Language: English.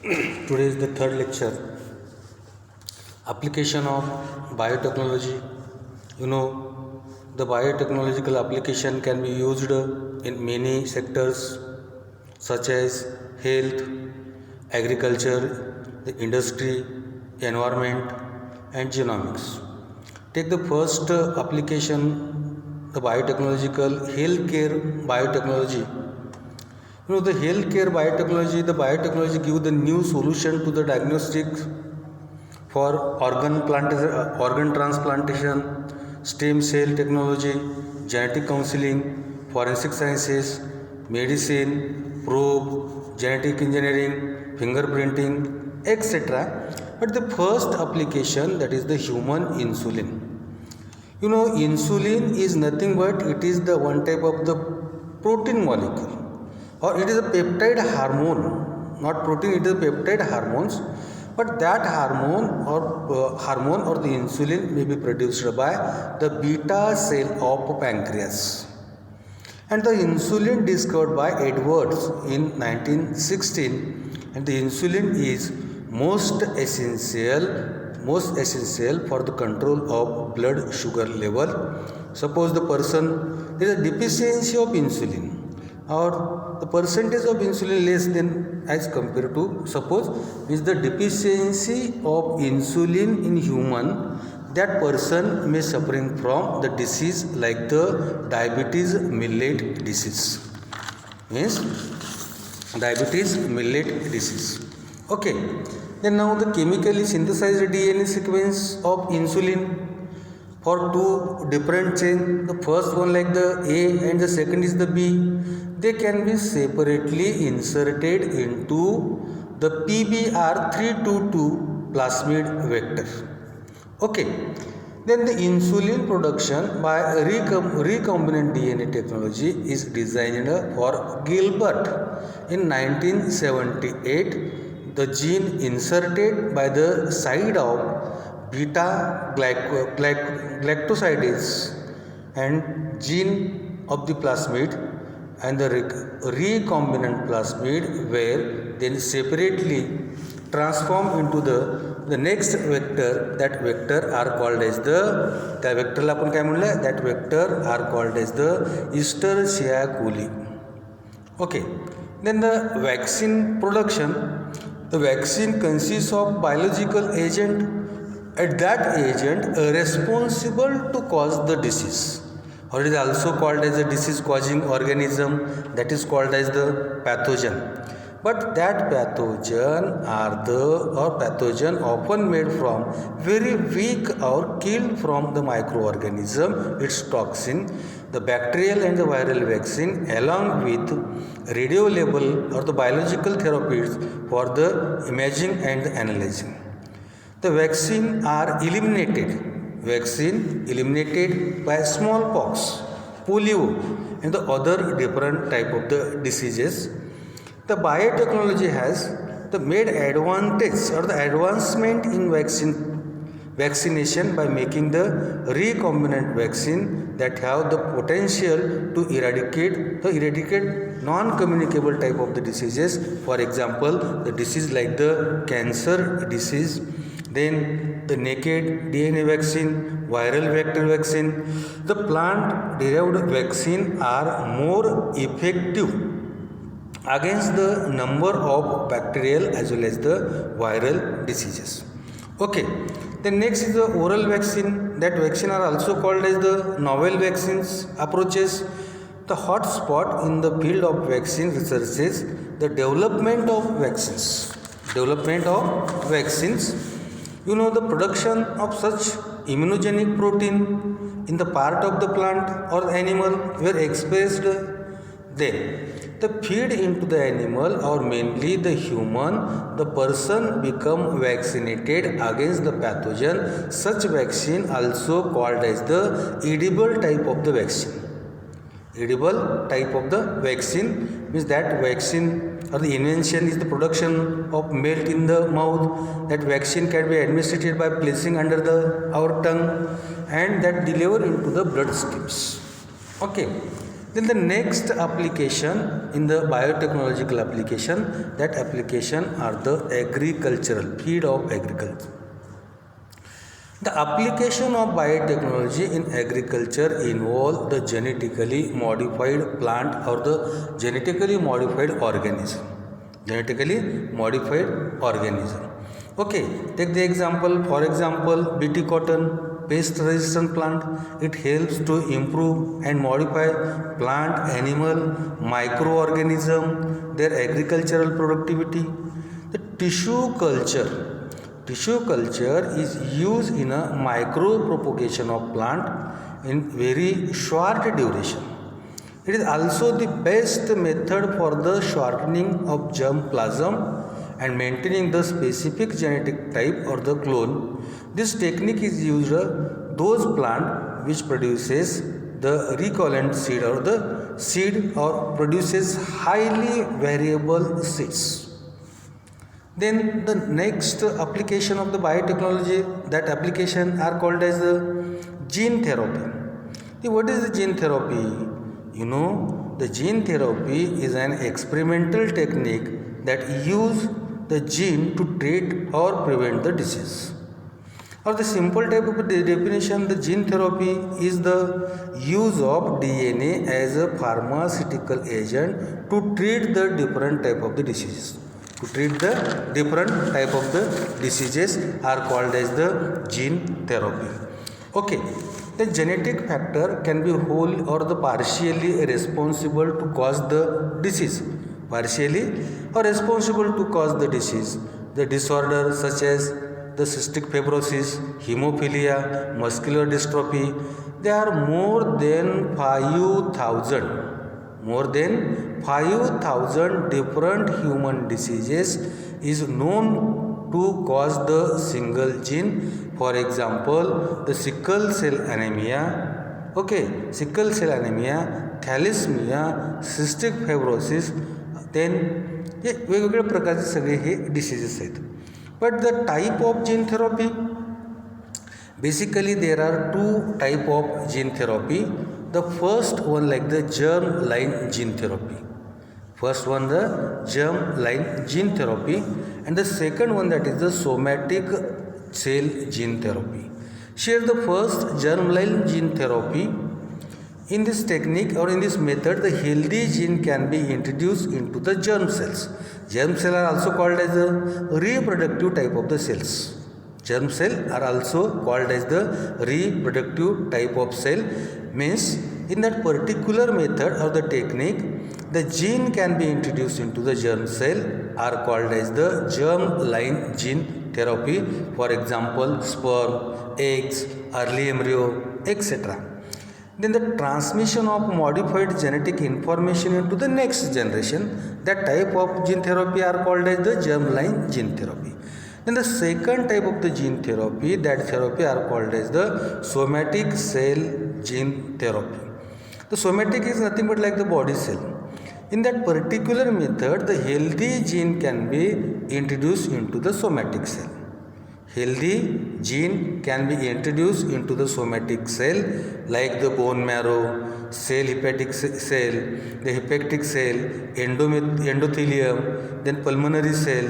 Today is the third lecture. Application of biotechnology. The biotechnological application can be used in many sectors such as health, agriculture, the industry, environment, and genomics. Take the first application, the biotechnological healthcare biotechnology. The biotechnology give the new solution to the diagnostics for organ transplantation, stem cell technology, genetic counseling, forensic sciences, medicine, probe, genetic engineering, fingerprinting, etc. But the first application, that is the human insulin. Insulin is nothing but it is the one type of the protein molecule, or it is a peptide hormone, not protein, it is peptide hormones. But that hormone or the insulin may be produced by the beta cell of pancreas. And the insulin discovered by Edwards in 1916, and the insulin is most essential for the control of blood sugar level. Suppose the person, there is a deficiency of insulin, or the percentage of insulin less than as compared to, suppose is the deficiency of insulin in human, that person may suffering from the disease like the diabetes mellitus disease. Means diabetes mellitus disease. Okay. Then now the chemically synthesized DNA sequence of insulin for two different chains. The first one like the A and the second is the B. They can be separately inserted into the PBR322 plasmid vector. Okay. Then the insulin production by recombinant DNA technology is designed for Gilbert in 1978. The gene inserted by the side of beta galactosidase and gene of the plasmid and the recombinant plasmid were then separately transformed into the next vector. That vector are called as the vector are called as the Escherichia coli. Okay. Then the vaccine production. The vaccine consists of biological agent, and that agent responsible to cause the disease, or it is also called as a disease causing organism, that is called as the pathogen. But that pathogen pathogen often made from very weak or killed from the microorganism, its toxin. The bacterial and the viral vaccine along with radiolabel or the biological therapies for the imaging and the analyzing. The vaccine eliminated by smallpox, polio and the other different type of the diseases. The biotechnology has the made advantage or the advancement in vaccination by making the recombinant vaccine that have the potential to eradicate non-communicable type of the diseases. For example, the disease like the cancer disease, then the naked DNA vaccine, viral vector vaccine. The plant derived vaccine are more effective against the number of bacterial as well as the viral diseases. Okay. Then next is the oral vaccine. That vaccine are also called as the novel vaccines approaches. The hot spot in the field of vaccine research is the development of vaccines. The production of such immunogenic protein in the part of the plant or animal were expressed then. The feed into the animal or mainly the human, the person become vaccinated against the pathogen. Such vaccine also called as the edible type of the vaccine. Edible type of the vaccine means that vaccine or the invention is the production of melt in the mouth. That vaccine can be administered by placing under our tongue and that deliver into the blood streams. Okay. Then the next application in the biotechnological application, that application are the agricultural, field of agriculture. The application of biotechnology in agriculture involve the genetically modified plant or the genetically modified organism. Genetically modified organism. Okay, take the example, for example, BT cotton, pest resistant plant. It helps to improve and modify plant, animal, microorganism, their agricultural productivity. The tissue culture is used in a micro propagation of plant in very short duration. It is also the best method for the shortening of germplasm and maintaining the specific genetic type or the clone. This technique is used those plant which produces the recombinant seed or the seed or produces highly variable seeds. Then the next application of the biotechnology, that application are called as the gene therapy. What is the gene therapy? The gene therapy is an experimental technique that use the gene to treat or prevent the disease. Or the simple type of definition, the gene therapy is the use of DNA as a pharmaceutical agent to treat the different type of the diseases. To treat the different type of the diseases are called as the gene therapy. Okay, the genetic factor can be whole or the partially responsible to cause the disease. Partially or responsible to cause the disease. The disorder such as the cystic fibrosis, hemophilia, muscular dystrophy, there are more than 5,000 different human diseases is known to cause the single gene. For example, the sickle cell anemia, thalassemia, cystic fibrosis, then हे वेगवेगळ्या प्रकारचे सगळे हे diseases आहेत. But the type of gene therapy, basically there are two type of gene therapy. The first one like the germ-line gene therapy. And the second one that is the somatic cell gene therapy. Here the first germ-line gene therapy. In this technique or in this method, the healthy gene can be introduced into the germ cells. Germ cells are also called as the reproductive type of the cells. Germ cells are also called as the reproductive type of cell. Means in that particular method or the technique, the gene can be introduced into the germ cell are called as the germ-line gene therapy. For example, sperm, eggs, early embryo, etc. Then the transmission of modified genetic information into the next generation, that type of gene therapy are called as the germ-line gene therapy. Then the second type of the gene therapy, that therapy are called as the somatic cell gene therapy. The somatic is nothing but like the body cell. In that particular method, the healthy gene can be introduced into the somatic cell. Healthy gene can be introduced into the somatic cell like the bone marrow, hepatic cell, the hepatic cell, endothelium, then pulmonary cell,